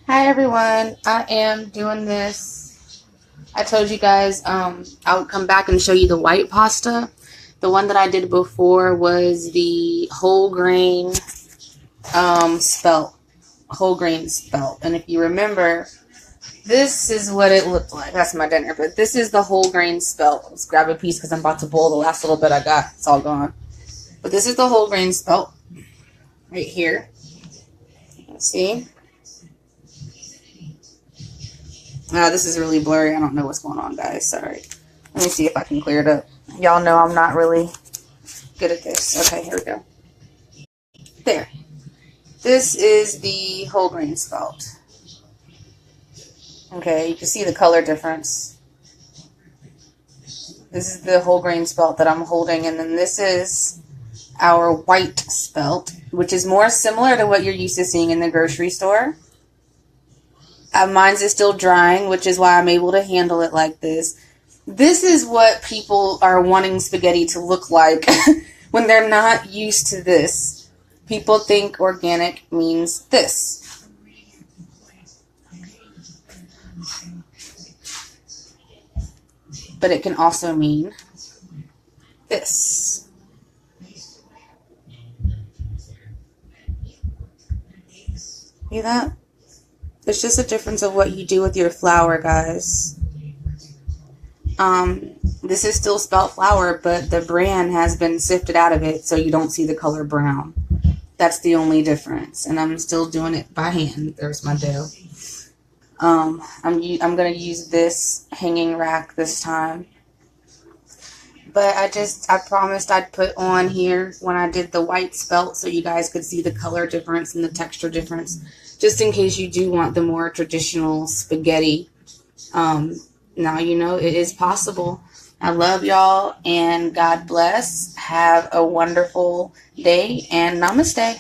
Hi everyone, I am doing this. I told you guys I'll come back and show you the white pasta. The one that I did before was the whole grain spelt. Whole grain spelt. And if you remember, this is what it looked like. That's my dinner, but this is the whole grain spelt. Let's grab a piece because I'm about to boil the last little bit I got. It's all gone. But this is the whole grain spelt right here. See? This is really blurry. I don't know what's going on, guys. Sorry. Let me see if I can clear it up. Y'all know I'm not really good at this. Okay, here we go. There. This is the whole grain spelt. Okay, you can see the color difference. This is the whole grain spelt that I'm holding, and then this is our white spelt, which is more similar to what you're used to seeing in the grocery store. Mine's is still drying, which is why I'm able to handle it like this. This is what people are wanting spaghetti to look like when they're not used to this. People think organic means this. But it can also mean this. See that? It's just a difference of what you do with your flour, guys. This is still spelt flour, but the bran has been sifted out of it, so you don't see the color brown. That's the only difference. And I'm still doing it by hand. There's my dough. I'm going to use this hanging rack this time. But I promised I'd put on here when I did the white spelt so you guys could see the color difference and the texture difference. Just in case you do want the more traditional spaghetti. Now you know it is possible. I love y'all and God bless. Have a wonderful day and namaste.